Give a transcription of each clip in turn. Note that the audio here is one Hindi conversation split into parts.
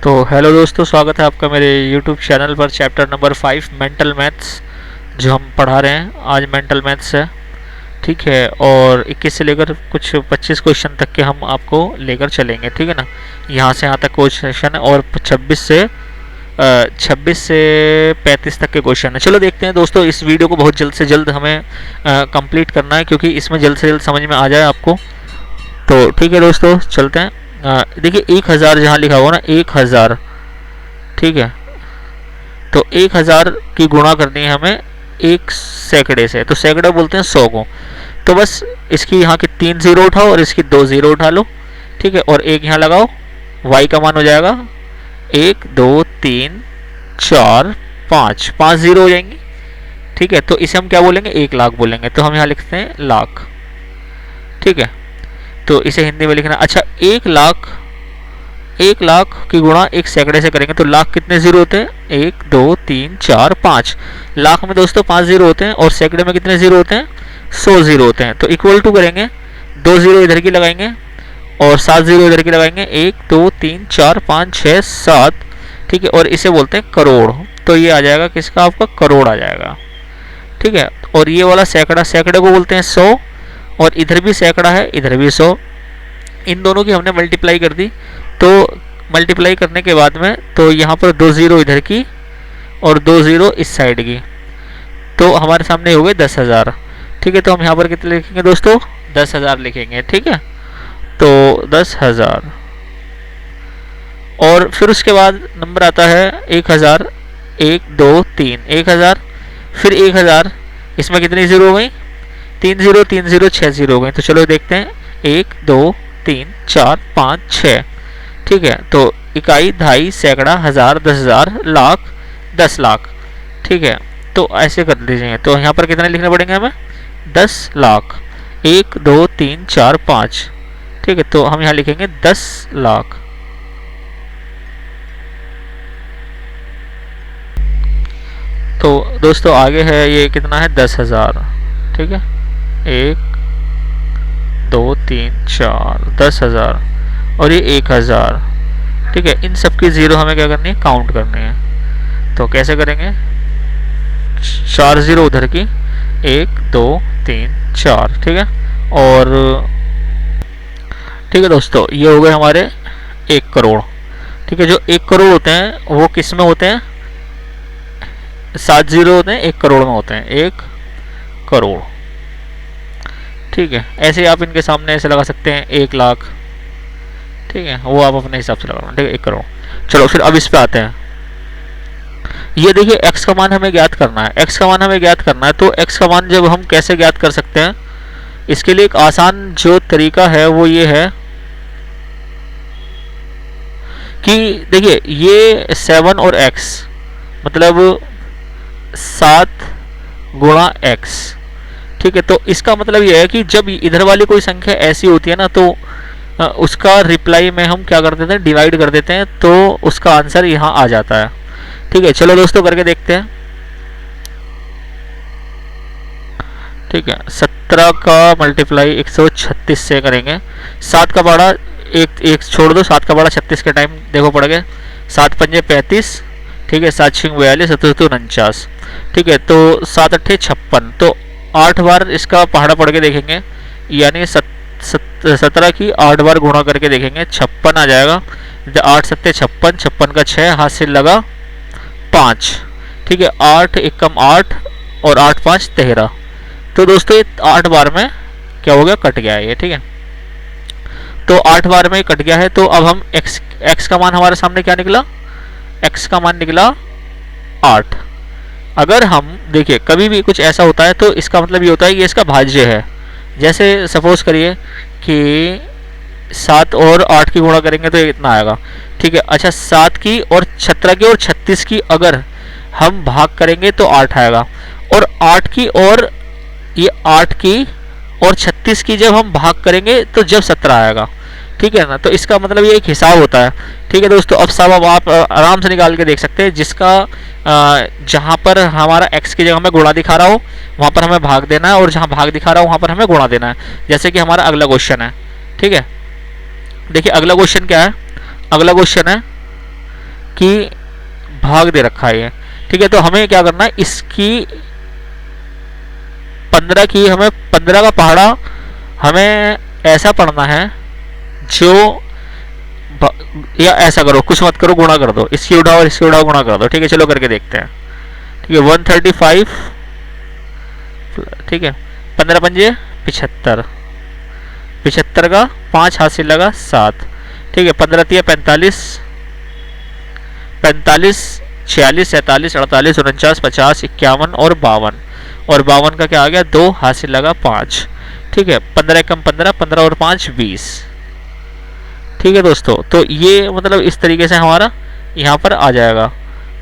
तो हेलो दोस्तों, स्वागत है आपका मेरे यूट्यूब चैनल पर। चैप्टर नंबर 5 मेंटल मैथ्स जो हम पढ़ा रहे हैं, आज मेंटल मैथ्स है। ठीक है, और 21 से लेकर कुछ 25 क्वेश्चन तक के हम आपको लेकर चलेंगे। ठीक है ना, यहाँ से यहाँ तक क्वेश्चन है और 26 से 35 तक के क्वेश्चन है। चलो देखते हैं दोस्तों, इस वीडियो को बहुत जल्द से जल्द हमें कंप्लीट करना है, क्योंकि इसमें जल्द से जल्द समझ में आ जाए आपको। तो ठीक है दोस्तों, चलते हैं। देखिए 1000 जहाँ लिखा हुआ ना, 1000, ठीक है। तो 1000 की गुणा करनी है हमें एक सैकड़े से, तो सैकड़ा बोलते हैं 100 को। तो बस इसकी यहाँ की 3 जीरो उठाओ और इसकी 2 जीरो उठा लो, ठीक है, और एक यहाँ लगाओ। y का मान हो जाएगा 1 2 3 4 5, 5 जीरो हो जाएंगी। ठीक है, तो इसे हम क्या बोलेंगे, 1 लाख बोलेंगे। तो हम यहाँ लिखते हैं लाख। ठीक है, तो इसे हिंदी में लिखना। अच्छा, 1 लाख की गुणा एक सैकड़े से करेंगे तो लाख कितने जीरो होते हैं, 1 2 3 4 5। लाख में दोस्तों 5 जीरो होते हैं और सैकड़े में कितने जीरो होते हैं, 100 जीरो होते हैं। तो इक्वल टू करेंगे, 2 जीरो इधर की लगाएंगे और 7 जीरो इधर की लगाएंगे, 1 2 3 4 5 6 7। ठीक है, और इसे बोलते हैं करोड़। तो ये आ जाएगा किसका, आपका करोड़ आ जाएगा। ठीक है, और ये वाला सैकड़ा, सैकड़े को बोलते हैं 100, और इधर भी सैकड़ा है, इधर भी 100। इन दोनों की हमने मल्टीप्लाई कर दी। तो मल्टीप्लाई करने के बाद में तो यहाँ पर 2 जीरो इधर की और 2 जीरो इस साइड की, तो हमारे सामने हो गए 10,000। ठीक है, तो हम यहाँ पर कितने लिखेंगे दोस्तों, 10,000 लिखेंगे। ठीक है, तो 10,000, और फिर उसके बाद नंबर आता है 1000, 1 2 3, 1000, फिर 1000। इसमें कितनी जीरो हो गई, 3 जीरो 3 जीरो 6 जीरो हो गए। तो चलो देखते हैं, 1 2 3 4 5 6। ठीक है, तो इकाई, ढाई, सैकड़ा, हजार, 10,000, लाख, 10 लाख। ठीक है, तो ऐसे कर लीजिए। तो यहाँ पर कितने लिखने पड़ेंगे हमें, 10 लाख, 1 2 3 4 5। ठीक है, तो हम यहाँ लिखेंगे 10 लाख। तो दोस्तों आगे है, ये कितना है, 10,000। ठीक है, 1 2 3 4, 10,000, और ये 1000। ठीक है, इन सब की जीरो हमें क्या करनी है, काउंट करनी है। तो कैसे करेंगे, 4 जीरो उधर की, 1 2 3 4। ठीक है, और ठीक है दोस्तों, ये हो गए हमारे 1 करोड़। ठीक है, जो 1 करोड़ होते हैं वो किस में होते हैं, 7 जीरो होते हैं, 1 करोड़ में होते हैं, 1 करोड़। ठीक है, ऐसे आप इनके सामने ऐसे लगा सकते हैं 1 लाख। ठीक है, वो आप अपने हिसाब से लगाना। ठीक है, 1 करोड़। चलो फिर अब इस पे आते हैं। ये देखिए x का मान हमें ज्ञात करना है, x का मान हमें ज्ञात करना है। तो x का मान जब हम कैसे ज्ञात कर सकते हैं, इसके लिए एक आसान जो तरीका है वो ये है कि देखिए ये 7 और x, मतलब 7 गुणा x। ठीक है, तो इसका मतलब यह है कि जब इधर वाली कोई संख्या ऐसी होती है ना, तो उसका रिप्लाई में हम क्या कर देते हैं, डिवाइड कर देते हैं, तो उसका आंसर यहाँ आ जाता है। ठीक है, चलो दोस्तों करके देखते हैं। ठीक है, 17 का मल्टीप्लाई 136 से करेंगे। 7 का बाड़ा एक छोड़ दो, 7 का बाड़ा 36 के टाइम देखो पड़ गए, 7 पंजे 35। ठीक है, 7 छिंग 42, 7 49। ठीक है, तो 7 अट्ठे 56, तो 8 बार इसका पहाड़ा पड़ के देखेंगे, यानी 17 की 8 बार गुणा करके देखेंगे, 56 आ जाएगा। 8 सत्ते 56, 56 का 6, हाथ से लगा 5। ठीक है, 8 एक कम 8 और 8 5 13। तो दोस्तों ये 8 बार में क्या हो गया, कट गया है ये। ठीक है, तो 8 बार में कट गया है। तो अब हम x का मान हमारे सामने क्या निकला, x का मान निकला 8। अगर हम देखिए कभी भी कुछ ऐसा होता है तो इसका मतलब ये होता है कि इसका भाज्य है। जैसे सपोज करिए कि 7 और 8 की गुणा करेंगे तो ये इतना आएगा। ठीक है, अच्छा 7 की और 17 की और 36 की अगर हम भाग करेंगे तो 8 आएगा, और 8 की और ये 8 की और 36 की जब हम भाग करेंगे तो जब 17 आएगा। ठीक है ना, तो इसका मतलब ये एक हिसाब होता है। ठीक है दोस्तों, अब सब अब आप आराम से निकाल के देख सकते हैं। जिसका जहाँ पर हमारा x की जगह में गुणा दिखा रहा हो वहाँ पर हमें भाग देना है, और जहाँ भाग दिखा रहा हो वहाँ पर हमें गुणा देना है। जैसे कि हमारा अगला क्वेश्चन है। ठीक है, देखिए अगला क्वेश्चन क्या है, अगला क्वेश्चन है की भाग दे रखा है ये, ठीक है। तो हमें क्या करना है, इसकी 15 की, हमें 15 का पहाड़ा हमें ऐसा पढ़ना है जो, या ऐसा करो, कुछ मत करो, गुणा कर दो, इसकी उठाओ और इसकी उठाओ, गुणा कर दो, ठीक है। चलो करके देखते हैं, ठीक है। 135, ठीक है, 15 पंजे 75, 75 का 5 हाथ से लगा 7, ठीक है। 15 तिया 45, 45, 46, 47, 48, 49, 50, 51 और 52, और 52 का क्या आ गया, 2 हाथ से लगा 5, ठीक है। 15 कम 15, 15 और 5 20, ठीक है दोस्तों। तो ये मतलब इस तरीके से हमारा यहाँ पर आ जाएगा।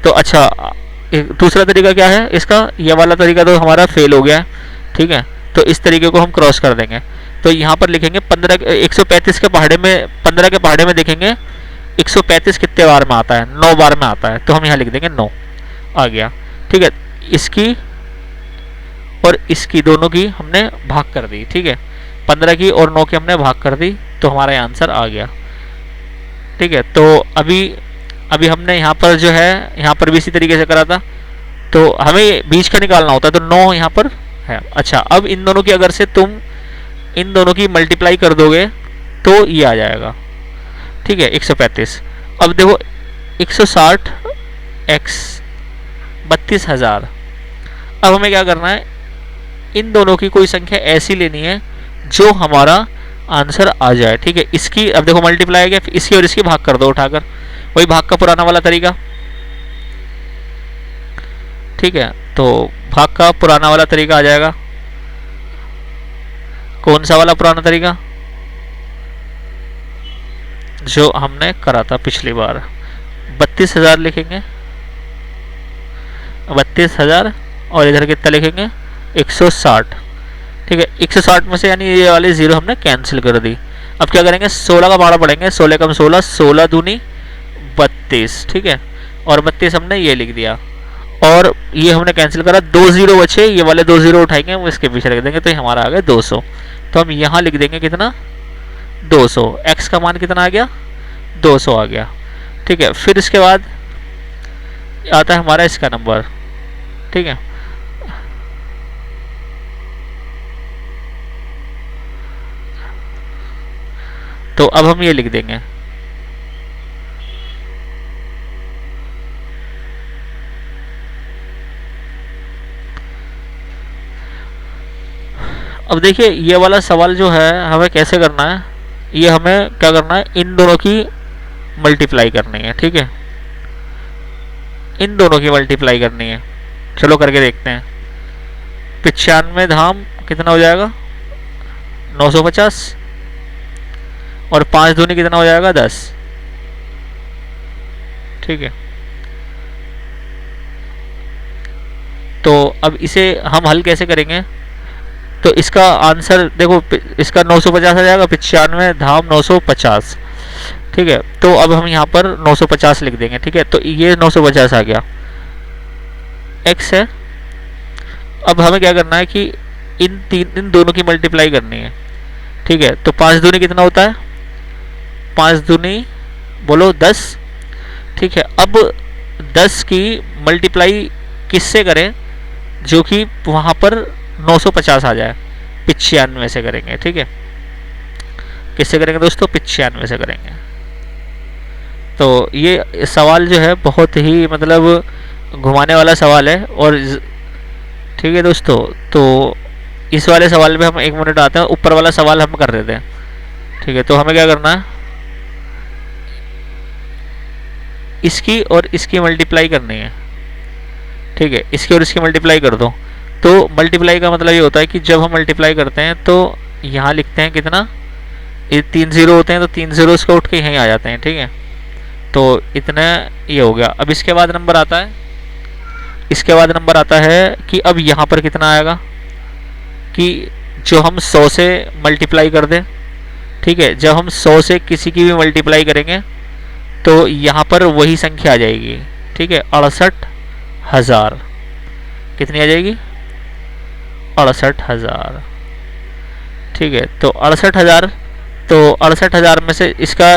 तो अच्छा, दूसरा तरीका क्या है इसका, ये वाला तरीका तो हमारा फेल हो गया है, ठीक है। तो इस तरीके को हम क्रॉस कर देंगे। तो यहाँ पर लिखेंगे 15, 135 के पहाड़े में, 15 के पहाड़े में देखेंगे 135 कितने बार में आता है, 9 बार में आता है, तो हम यहाँ लिख देंगे 9 आ गया, ठीक है। इसकी और इसकी दोनों की हमने भाग कर दी, ठीक है। 15 की और 9 की हमने भाग कर दी, तो हमारा आंसर आ गया, ठीक है। तो अभी हमने यहाँ पर जो है, यहाँ पर भी इसी तरीके से करा था, तो हमें बीच का निकालना होता है, तो 9 यहाँ पर है। अच्छा, अब इन दोनों की अगर से तुम इन दोनों की मल्टीप्लाई कर दोगे तो ये आ जाएगा, ठीक है, 135। अब देखो 160 x 32,000। अब हमें क्या करना है, इन दोनों की कोई संख्या ऐसी लेनी है जो हमारा आंसर आ जाए, ठीक है। इसकी अब देखो मल्टीप्लाई है, इसकी और इसकी भाग कर दो उठाकर, वही भाग का पुराना वाला तरीका, ठीक है। तो भाग का पुराना वाला तरीका आ जाएगा। कौन सा वाला पुराना तरीका, जो हमने करा था पिछली बार। 32,000 लिखेंगे, 32,000, और इधर कितना लिखेंगे 160, ठीक है। 160 में से यानी ये वाली जीरो हमने कैंसिल कर दी। अब क्या करेंगे, 16 का पहाड़ा पढ़ेंगे, 16 कम 16, 16 दूनी 32, ठीक है। और 32 हमने ये लिख दिया, और ये हमने कैंसिल करा, 2 जीरो बचे, ये वाले 2 जीरो उठाएंगे, वो इसके पीछे रख देंगे, तो ये हमारा आ गया 200। तो हम यहाँ लिख देंगे कितना, 200। x का मान कितना आ गया, 200 आ गया, ठीक है। फिर इसके बाद आता है हमारा इसका नंबर, ठीक है। तो अब हम ये लिख देंगे, अब देखिए ये वाला सवाल जो है हमें कैसे करना है, ये हमें क्या करना है, इन दोनों की मल्टीप्लाई करनी है, ठीक है। इन दोनों की मल्टीप्लाई करनी है, चलो करके देखते हैं। 95 धाम कितना हो जाएगा, 950, और 5 दूनी कितना हो जाएगा, 10, ठीक है। तो अब इसे हम हल कैसे करेंगे, तो इसका आंसर देखो, इसका 950 आ जाएगा, 95 धाम 950, ठीक है। तो अब हम यहाँ पर 950 लिख देंगे, ठीक है। तो ये 950 आ गया, x है। अब हमें क्या करना है कि इन दोनों की मल्टीप्लाई करनी है, ठीक है। तो 5 दूनी कितना होता है, 5 दूनी बोलो 10, ठीक है। अब 10 की मल्टीप्लाई किससे करें, जो कि वहाँ पर 950 आ जाए, 95 से करेंगे, ठीक है। किससे करेंगे दोस्तों, 95 से करेंगे। तो ये सवाल जो है बहुत ही मतलब घुमाने वाला सवाल है, और ठीक है दोस्तों। तो इस वाले सवाल में हम 1 मिनट आते हैं, ऊपर वाला सवाल हम कर देते हैं, ठीक है। तो हमें क्या करना है, इसकी और इसकी मल्टीप्लाई करनी है, ठीक है। इसकी और इसकी मल्टीप्लाई कर दो। तो मल्टीप्लाई का मतलब ये होता है कि जब हम मल्टीप्लाई करते हैं तो यहाँ लिखते हैं कितना, ये 3 जीरो होते हैं, तो 3 जीरो इसको उठ के यहीं आ जाते हैं, ठीक है। तो इतना ये हो गया। अब इसके बाद नंबर आता है, इसके बाद नंबर आता है कि अब यहाँ पर कितना आएगा, कि जो हम 100 से मल्टीप्लाई कर दें, ठीक है। जब हम 100 से किसी की भी मल्टीप्लाई करेंगे तो यहाँ पर वही संख्या आ जाएगी, ठीक है। 68,000 कितनी आ जाएगी, 68,000, ठीक है। तो 68,000, तो 68,000 में से इसका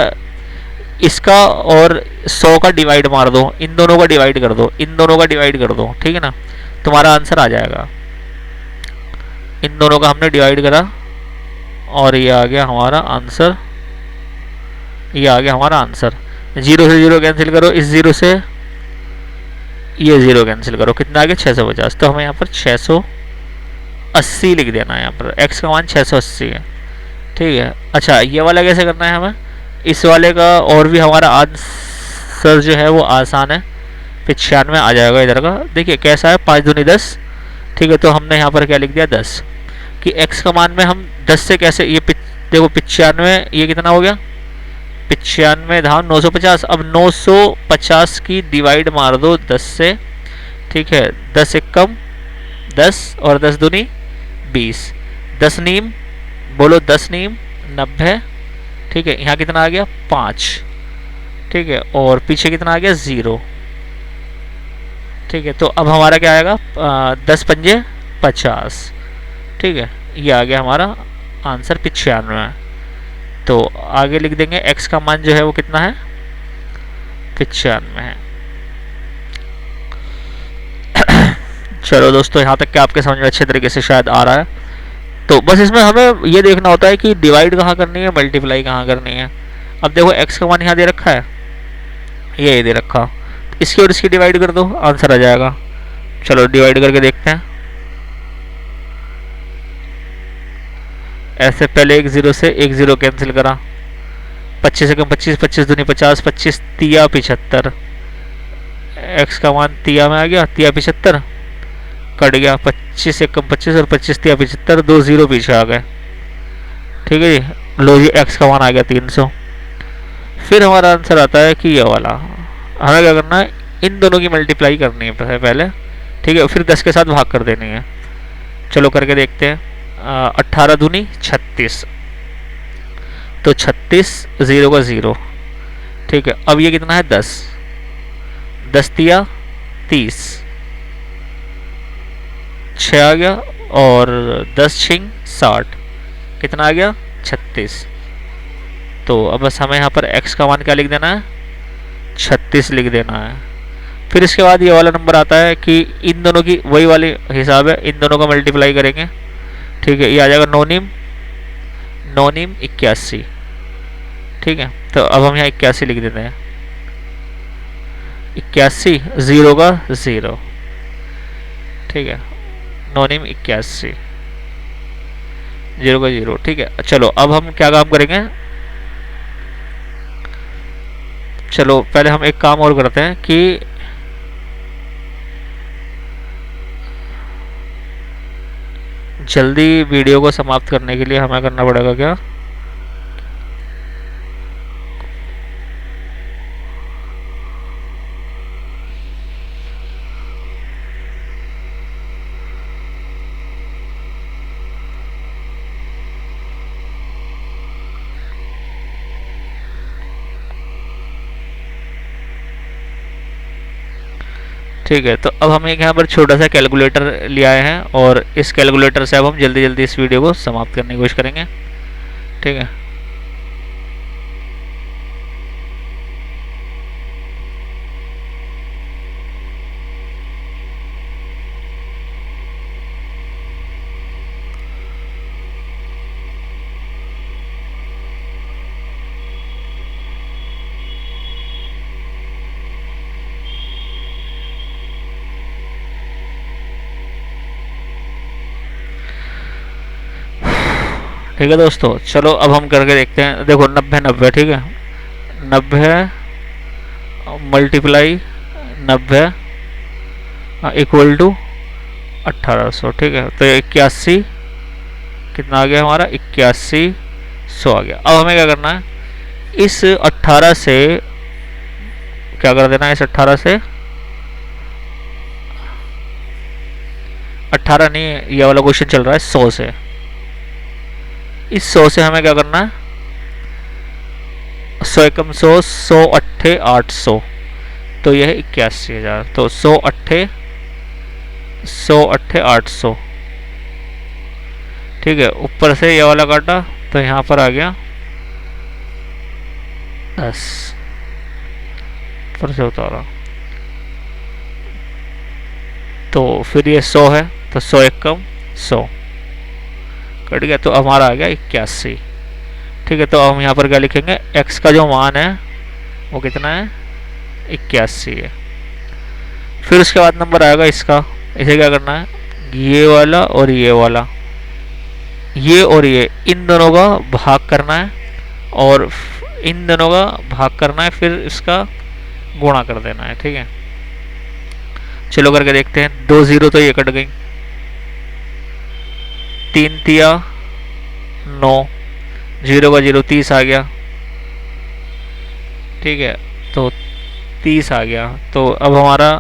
इसका और 100 का डिवाइड मार दो, इन दोनों का डिवाइड कर दो, इन दोनों का डिवाइड कर दो, ठीक है ना, तुम्हारा आंसर आ जाएगा। इन दोनों का हमने डिवाइड करा और ये आ गया हमारा आंसर, ये आ गया हमारा आंसर। जीरो से जीरो कैंसिल करो, इस जीरो से ये जीरो कैंसिल करो, कितना आ गया 650। तो हमें यहाँ पर 680 लिख देना है, यहाँ पर x का मान 680 है, ठीक है। अच्छा ये वाला कैसे करना है हमें, इस वाले का और भी हमारा आंसर जो है वो आसान है, 95 आ जाएगा इधर का। देखिए कैसा है, 5 दूनी 10, ठीक है। तो हमने यहाँ पर क्या लिख दिया 10, कि x का मान में हम 10 से कैसे, ये देखो 95, ये कितना हो गया 95 धाम 950। अब 950 की डिवाइड मार दो 10 से, ठीक है। 10 एक कम 10 और 10 दूनी 20, 10 नीम बोलो, 10 नीम 90, ठीक है। यहाँ कितना आ गया 5, ठीक है, और पीछे कितना आ गया 0, ठीक है। तो अब हमारा क्या आएगा 10 पंजे 50, ठीक है। ये आ गया हमारा आंसर 95। तो आगे लिख देंगे x का मान जो है वो कितना है 95 है। चलो दोस्तों यहाँ तक के आपके समझ में अच्छे तरीके से शायद आ रहा है। तो बस इसमें हमें ये देखना होता है कि डिवाइड कहाँ करनी है, मल्टीप्लाई कहाँ करनी है। अब देखो x का मान यहाँ दे रखा है, ये दे रखा, इसकी और इसकी डिवाइड कर दो, आंसर आ जाएगा। चलो डिवाइड करके देखते हैं। ऐसे पहले एक जीरो से एक जीरो कैंसिल करा, 25 से कम 25, 25 दूनी 50, 25 तिया 75, x का मान तिया में आ गया, तिया 75 कट गया, 25 से कम 25 और 25 तिया 75, 2 जीरो पीछे आ गए, ठीक है जी। लो जी x का मान आ गया 300। फिर हमारा आंसर आता है कि ये वाला, हमें क्या करना है, इन दोनों की मल्टीप्लाई करनी है पहले, ठीक है, फिर 10 के साथ भाग कर देनी है। चलो करके देखते हैं। 18 दूनी 36, तो 36 0 का 0, ठीक है। अब ये कितना है 10, 10 तिया 30, 6 आ गया, और 10 छिंग 60, कितना आ गया 36। तो अब बस हमें यहाँ पर x का मान क्या लिख देना है 36 लिख देना है। फिर इसके बाद ये वाला नंबर आता है कि इन दोनों की वही वाली हिसाब है, इन दोनों का मल्टीप्लाई करेंगे, ठीक है। ये आ जाएगा 9 नीम 81, ठीक है। तो अब हम यहाँ 81 लिख देते हैं, 81 0 का 0, ठीक है। 9 नीम 81 0 का 0, ठीक है। चलो अब हम क्या काम करेंगे, चलो पहले हम एक काम और करते हैं कि जल्दी वीडियो को समाप्त करने के लिए हमें करना पड़ेगा क्या, ठीक है। तो अब हम एक यहाँ पर छोटा सा कैलकुलेटर ले आए हैं और इस कैलकुलेटर से अब हम जल्दी जल्दी इस वीडियो को समाप्त करने की कोशिश करेंगे, ठीक है। ठीक है दोस्तों, चलो अब हम करके देखते हैं। देखो 90 90, ठीक है, 90 मल्टीप्लाई 90 इक्वल टू 1800, ठीक है। तो 81 कितना आ गया हमारा 8100 आ गया। अब हमें क्या करना है, इस 18 से क्या कर देना है, इस 18 से 18 नहीं, ये वाला क्वेश्चन चल रहा है 100 से, इस 100 से हमें क्या करना है, 100 एकम 100, 100 अट्ठे 800, तो यह है 81,000। तो 100 अट्ठे 800, ठीक है। ऊपर से ये वाला काटा तो यहाँ पर आ गया 10, ऊपर से उतारा तो फिर ये 100 है, तो 100 एक कम 100 कट गया, तो हमारा आ गया 81। ठीक है, तो हम यहाँ पर क्या लिखेंगे, x का जो मान है वो कितना है, 81 है। फिर उसके बाद नंबर आएगा इसका, इसे क्या करना है, ये वाला और ये वाला, ये और ये, इन दोनों का भाग करना है और इन दोनों का भाग करना है, फिर इसका गुणा कर देना है। ठीक है, चलो करके देखते हैं। 2 0 तो ये कट गई, 3 तिया 9, 0 का 0 30 आ गया। ठीक है, तो 30 आ गया, तो अब हमारा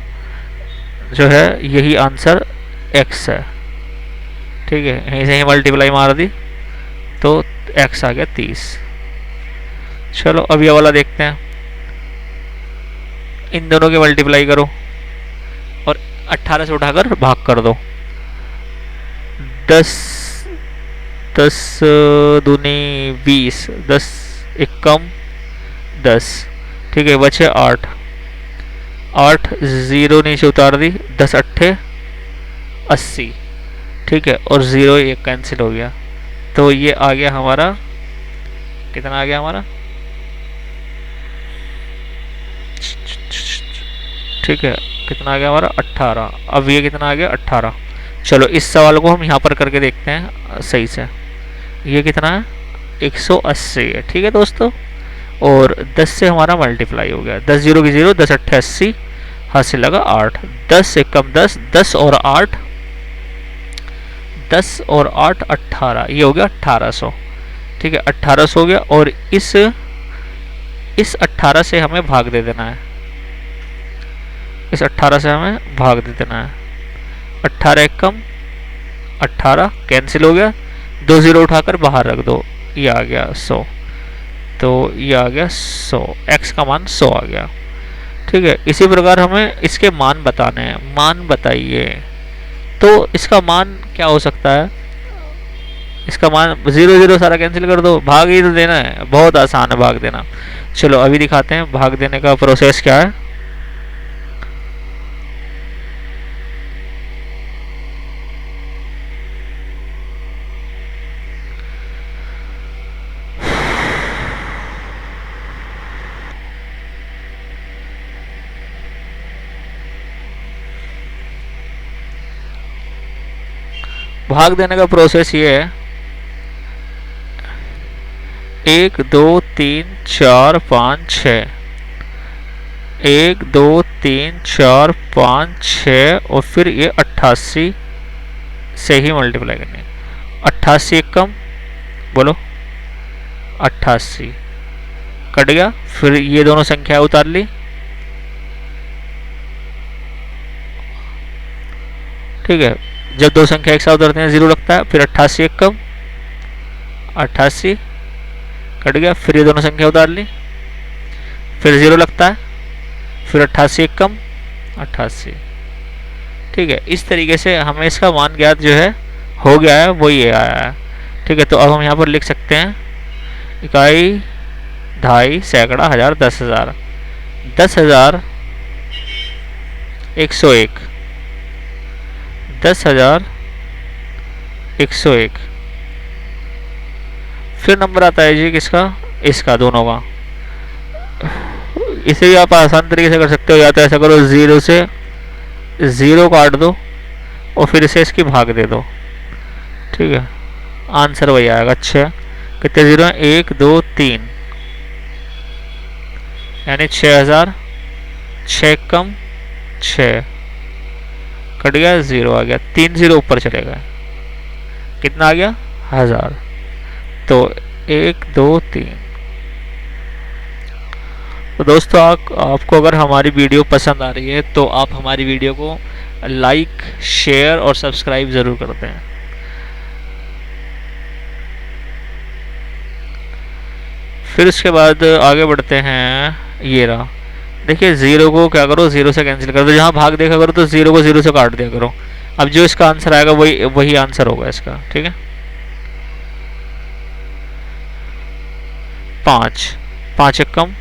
जो है यही आंसर x है। ठीक है, यहीं से ही मल्टीप्लाई मार दी तो x आ गया 30। चलो अब ये वाला देखते हैं, इन दोनों की मल्टीप्लाई करो और 18 से उठाकर भाग कर दो। 10 10 दूनी 20, 10 एक कम 10। ठीक है, बचे 8, 8 0 नीचे उतार दी, 10 अट्ठे 80। ठीक है, और 0 ये कैंसिल हो गया, तो ये आ गया हमारा, कितना आ गया हमारा, ठीक है, कितना आ गया हमारा 18। अब ये कितना आ गया 18। चलो इस सवाल को हम यहाँ पर करके देखते हैं सही से। ये कितना है 180 है। ठीक है दोस्तों, और 10 से हमारा मल्टीप्लाई हो गया, 10 0 की 0, 10 अट्ठे 80, हासिल लगा 8, 10 एक कम 10, 10 और 8 10 और 8 18, ये हो गया 1800। ठीक है, 1800 हो गया, और इस 18 से हमें भाग दे देना है, इस 18 से हमें भाग दे देना है। 18 एक कम 18 कैंसिल हो गया, 2 0 उठाकर बाहर रख दो, ये आ गया 100, तो ये आ गया 100, x का मान 100 आ गया। ठीक है, इसी प्रकार हमें इसके मान बताने हैं। मान बताइए, तो इसका मान क्या हो सकता है, इसका मान 0 0 सारा कैंसिल कर दो, भाग ही तो देना है, बहुत आसान है भाग देना। चलो अभी दिखाते हैं भाग देने का प्रोसेस क्या है। भाग देने का प्रोसेस ये है, 1 2 3 4 5 6, 1 2 3 4 5 6, और फिर ये 88 से ही मल्टीप्लाई करनी है। 88 एक कम बोलो 88 कट गया, फिर ये दोनों संख्या उतार ली। ठीक है, जब दो संख्या एक साथ उतरते हैं 0 लगता है, फिर 88 एक कम 88 कट गया, फिर ये दोनों संख्या उतार ली, फिर 0 लगता है, फिर 88 एक कम 88। ठीक है, इस तरीके से हमें इसका मान ज्ञात जो है हो गया है, वो ये आया है। ठीक है, तो अब हम यहाँ पर लिख सकते हैं इकाई, ढाई, सैकड़ा, हजार, 10,000, 10,000 101, 10,000 101। फिर नंबर आता है जी किसका, इसका, दोनों का। इसे भी आप आसान तरीके से कर सकते हो, या तो ऐसा करो 0 से 0 काट दो और फिर इसे इसकी भाग दे दो। ठीक है, आंसर वही आएगा। अच्छा, कितने 0 हैं, 1 2 3, यानी 6,000, 6 कम 6 कट गया, 0 आ गया, 3 0 ऊपर चले गए, कितना आ गया 1000। तो 1 2 3। तो दोस्तों आपको अगर हमारी वीडियो पसंद आ रही है तो आप हमारी वीडियो को लाइक, शेयर और सब्सक्राइब ज़रूर करते हैं। फिर उसके बाद आगे बढ़ते हैं। ये रहा, देखिए 0 को क्या करो, 0 से कैंसिल कर दो, जहाँ भाग देखा करो तो 0 को 0 से काट दिया करो। अब जो इसका आंसर आएगा वही आंसर होगा इसका। ठीक है, 5 5 एक कम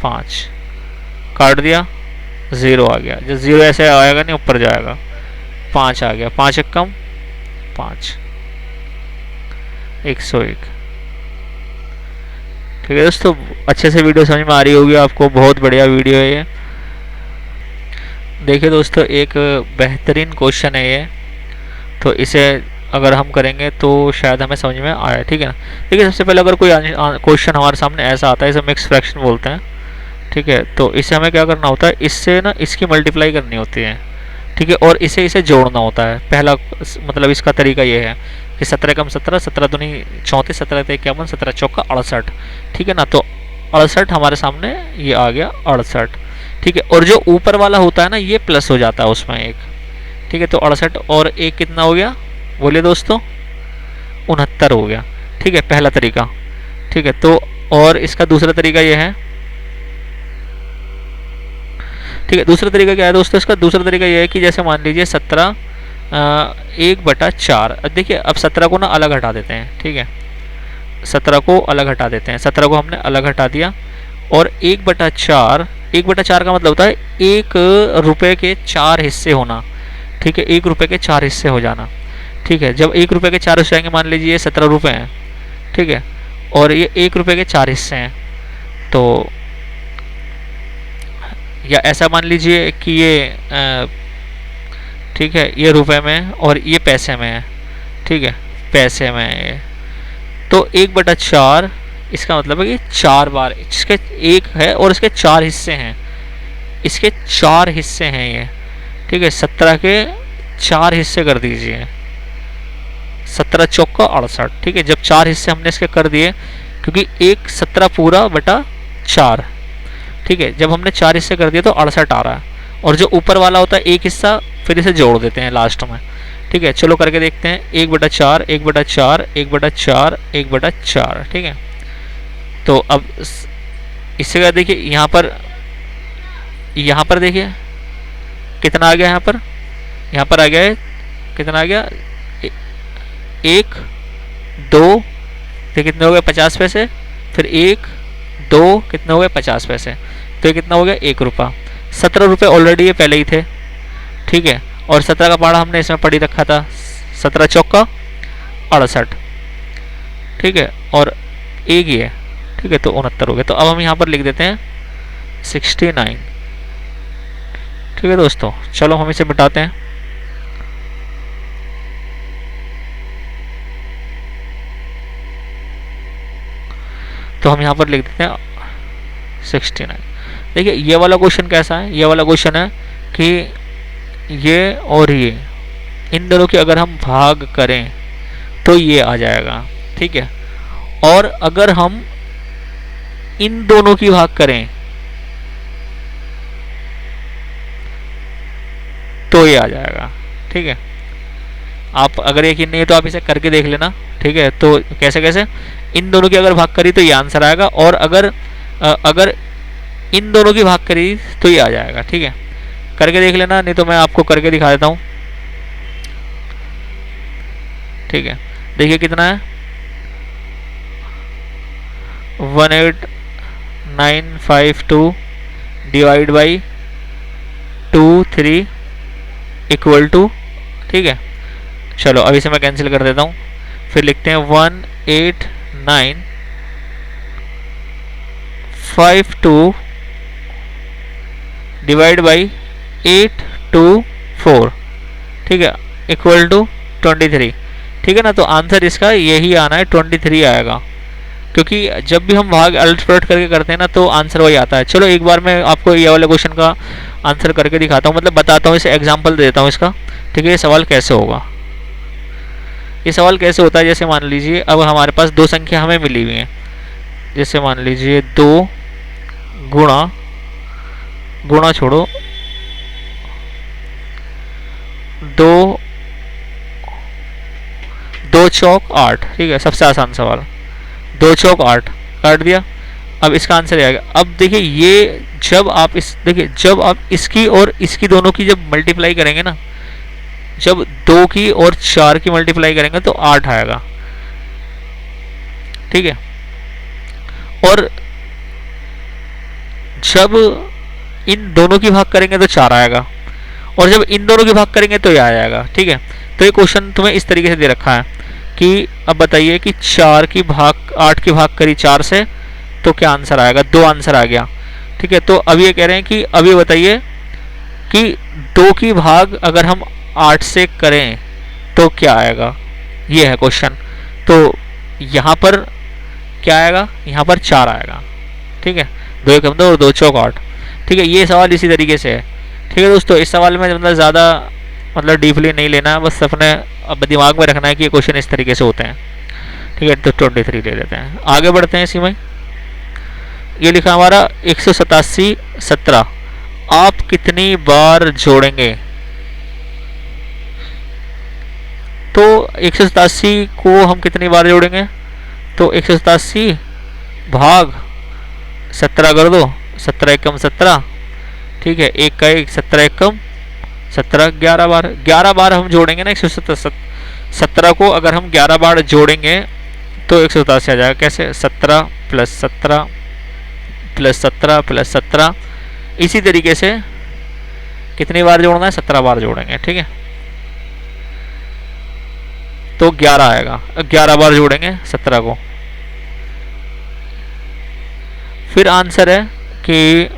5, काट दिया, 0 आ गया। जब 0 ऐसे आएगा नहीं ऊपर जाएगा, 5 आ गया, 5 एक कम 5, 101। ठीक है दोस्तों, अच्छे से वीडियो समझ में आ रही होगी आपको, बहुत बढ़िया वीडियो है ये। देखिए दोस्तों, एक बेहतरीन क्वेश्चन है ये, तो इसे अगर हम करेंगे तो शायद हमें समझ में आए। ठीक है ना। देखिए सबसे पहले अगर कोई क्वेश्चन हमारे सामने ऐसा आता है, इसे मिक्स फ्रैक्शन बोलते हैं। ठीक है, तो इसे हमें क्या करना होता है, इससे ना इसकी मल्टीप्लाई करनी होती है। ठीक है, और इसे जोड़ना होता है। पहला मतलब इसका तरीका ये है कि 17 कम 17, 17 दूनी 34, 17 ते 51, 17 चौका 68। ठीक है ना, तो 68 हमारे सामने ये आ गया 68। ठीक है, और जो ऊपर वाला होता है ना ये प्लस हो जाता है उसमें एक। ठीक है, तो 68 और एक कितना हो गया, बोलिए दोस्तों, 69 हो गया। ठीक है, पहला तरीका। ठीक है, तो और इसका दूसरा तरीका ये है। ठीक है, दूसरा तरीका क्या है दोस्तों, इसका दूसरा तरीका ये है कि जैसे मान लीजिए 17 1/4। अब देखिए, अब 17 को ना अलग हटा देते हैं। ठीक है, 17 को अलग हटा देते हैं, 17 को हमने अलग हटा दिया, और 1/4, 1/4 का मतलब होता है 1 रुपये के 4 हिस्से होना। ठीक है, 1 रुपये के 4 हिस्से हो जाना। ठीक है, जब 1 रुपये के 4 हिस्से आएंगे, मान लीजिए ये 17 रुपये हैं। ठीक है, और ये 1 रुपये के 4 हिस्से हैं, तो या ऐसा मान लीजिए कि ये ठीक है, ये रुपए में और ये पैसे में है। ठीक है, पैसे में है ये, तो 1/4 इसका मतलब है कि 4 बार, इसके 1 है और इसके 4 हिस्से हैं, इसके 4 हिस्से हैं ये। ठीक है, 17 के 4 हिस्से कर दीजिए, 17 चौका 68। ठीक है, जब 4 हिस्से हमने इसके कर दिए, क्योंकि 17 पूरा बटा 4। ठीक है, जब हमने 4 हिस्से कर दिए तो 68 आ रहा है, और जो ऊपर वाला होता है एक हिस्सा, फिर इसे जोड़ देते हैं लास्ट में। ठीक है, चलो करके देखते हैं। 1/4, 1/4, 1/4, 1/4। ठीक है, तो अब इससे क्या, देखिए यहाँ पर देखिए कितना आ गया, यहाँ पर आ गया है, कितना आ गया, 1 2, फिर कितने हो गए 50 पैसे, फिर 1 2 कितने हो गए 50 पैसे, तो ये कितना हो गया 1 रुपया। 17 रुपये ऑलरेडी ये पहले ही थे। ठीक है, और 17 का पाड़ा हमने इसमें पढ़ी रखा था, 17 चौका 68। ठीक है, और एक ही है। ठीक है, तो 69 हो गया। तो अब हम यहाँ पर लिख देते हैं 69। ठीक है दोस्तों, चलो हम इसे मिटाते हैं। तो हम यहाँ पर लिख देते हैं 69। देखिए ये वाला क्वेश्चन कैसा है, ये वाला क्वेश्चन है कि ये और ये, इन दोनों की अगर हम भाग करें तो ये आ जाएगा। ठीक है, और अगर हम इन दोनों की भाग करें तो ये आ जाएगा। ठीक है, आप अगर यकीन नहीं है तो आप इसे करके देख लेना। ठीक है, तो कैसे कैसे, इन दोनों की अगर भाग करी तो ये आंसर आएगा, और अगर इन दोनों की भाग करी तो ये आ जाएगा। ठीक है, करके देख लेना, नहीं तो मैं आपको करके दिखा देता हूँ। ठीक है, देखिए कितना है, 18952 डिवाइड बाई 23 इक्वल टू। ठीक है, चलो अभी से मैं कैंसिल कर देता हूँ, फिर लिखते हैं 18952 डिवाइड बाई 824। ठीक है, इक्वल टू 23। ठीक है ना, तो आंसर इसका यही आना है, 23 आएगा, क्योंकि जब भी हम भाग अलट पलट करके करते हैं ना तो आंसर वही आता है। चलो एक बार मैं आपको ये वाले क्वेश्चन का आंसर करके दिखाता हूँ, मतलब बताता हूँ, इसे एग्जाम्पल देता हूँ इसका। ठीक है, ये सवाल कैसे होगा, ये सवाल कैसे होता है, जैसे मान लीजिए अब हमारे पास दो संख्या हमें मिली हुई है, जैसे मान लीजिए 2 गुणा छोड़ो 2 चौक 8। ठीक है, सबसे आसान सवाल, 2 चौक 8 काट दिया। अब इसका आंसर आएगा। अब देखिए ये जब आप जब आप इसकी और इसकी दोनों की जब मल्टीप्लाई करेंगे ना, जब 2 की और 4 की मल्टीप्लाई करेंगे तो 8 आएगा। ठीक है, और जब इन दोनों की भाग करेंगे तो 4 आएगा, और जब इन दोनों की भाग करेंगे तो ये आ जाएगा। ठीक है, तो ये क्वेश्चन तुम्हें इस तरीके से दे रखा है कि अब बताइए कि 4 की भाग 8 की भाग करी 4 से तो क्या आंसर आएगा, 2 आंसर आ गया। ठीक है, तो अब ये कह रहे हैं कि अब ये बताइए कि 2 की भाग अगर हम 8 से करें तो क्या आएगा, ये है क्वेश्चन। तो यहाँ पर क्या आएगा, यहाँ पर 4 आएगा। ठीक है, 2 एकम 2 और 2 चौक 8। ठीक है, ये सवाल इसी तरीके से है। ठीक है दोस्तों, इस सवाल में मतलब ज़्यादा मतलब डीपली नहीं लेना, बस अपने अब दिमाग में रखना है कि ये क्वेश्चन इस तरीके से होते हैं। ठीक है, तो 23 ले लेते हैं, आगे बढ़ते हैं इसी में। ये लिखा हमारा 187 17 आप कितनी बार जोड़ेंगे। तो 187 को हम कितनी बार जोड़ेंगे, तो 187 भाग 17 कर दो, 17 एकम 17। ठीक है, एक का एक 17 एकम 17, 11 बार, 11 बार हम जोड़ेंगे ना 117 को। अगर हम 11 बार जोड़ेंगे तो 187 आ जाएगा। कैसे, 17 प्लस 17 प्लस 17 प्लस 17, इसी तरीके से कितनी बार जोड़ना है, 17 बार जोड़ेंगे। ठीक है, तो 11 आएगा, 11 बार जोड़ेंगे 17 को। फिर आंसर है कि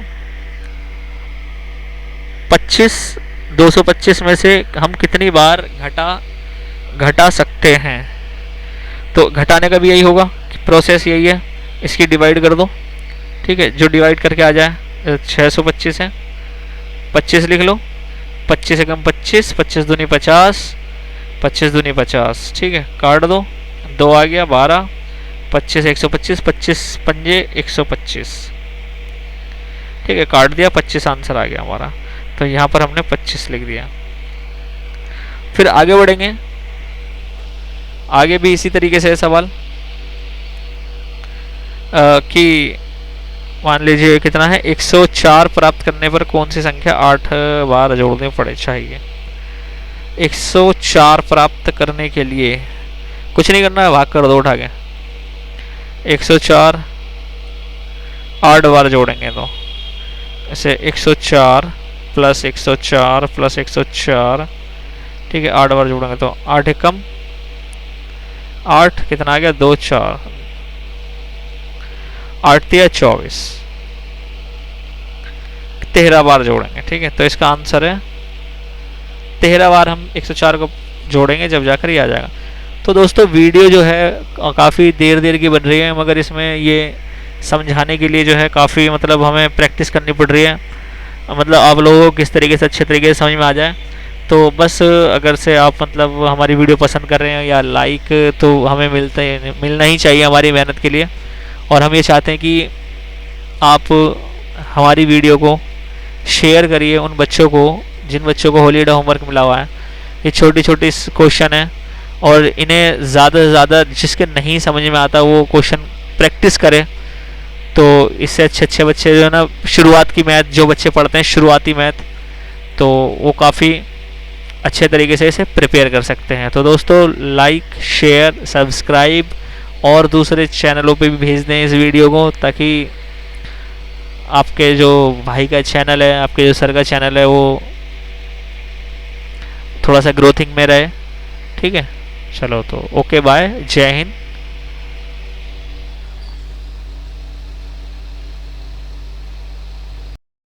225 में से हम कितनी बार घटा सकते हैं। तो घटाने का भी यही होगा, प्रोसेस यही है, इसकी डिवाइड कर दो। ठीक है, जो डिवाइड करके आ जाए 625 है, 25 लिख लो, 25 एकम 25, 25 दूनी 50, 25 दूनी 50। ठीक है, काट दो, 2 आ गया 12, 25 125, 25 पंजे 125। ठीक है, काट दिया, 25 आंसर आ गया हमारा। तो यहाँ पर हमने 25 लिख दिया। फिर आगे बढ़ेंगे, आगे भी इसी तरीके से है सवाल कि मान लीजिए कितना है, 104 प्राप्त करने पर कौन सी संख्या 8 बार जोड़ने पड़े चाहिए। 104 प्राप्त करने के लिए कुछ नहीं करना है, भाग कर दो उठा के। 104 8 बार जोड़ेंगे तो ऐसे 104 प्लस 104 प्लस 104। ठीक है, 8 बार जोड़ेंगे तो 8 एकम 8, कितना आ गया 2 4, 8 तिया 24, 13 बार जोड़ेंगे। ठीक है, तो इसका आंसर है 13 बार हम 104 को जोड़ेंगे, जब जाकर ये आ जाएगा। तो दोस्तों वीडियो जो है काफ़ी देर की बन रही है, मगर इसमें ये समझाने के लिए जो है काफ़ी मतलब हमें प्रैक्टिस करनी पड़ रही है, मतलब आप लोगों को किस तरीके से अच्छे तरीके से समझ में आ जाए। तो बस अगर से आप मतलब हमारी वीडियो पसंद कर रहे हैं या लाइक, तो हमें मिलना ही चाहिए हमारी मेहनत के लिए। और हम ये चाहते हैं कि आप हमारी वीडियो को शेयर करिए उन बच्चों को जिन बच्चों को हॉलीडे होमवर्क मिला हुआ है। ये छोटी छोटी क्वेश्चन है और इन्हें ज़्यादा से ज़्यादा जिसके नहीं समझ में आता वो क्वेश्चन प्रैक्टिस करे। तो इससे अच्छे बच्चे जो है ना, शुरुआत की मैथ जो बच्चे पढ़ते हैं शुरुआती मैथ, तो वो काफ़ी अच्छे तरीके से इसे प्रिपेयर कर सकते हैं। तो दोस्तों लाइक शेयर सब्सक्राइब और दूसरे चैनलों पे भी भेज दें इस वीडियो को, ताकि आपके जो भाई का चैनल है, आपके जो सर का चैनल है, वो थोड़ा सा ग्रोथिंग में रहे। ठीक है, चलो तो ओके बाय, जय हिंद।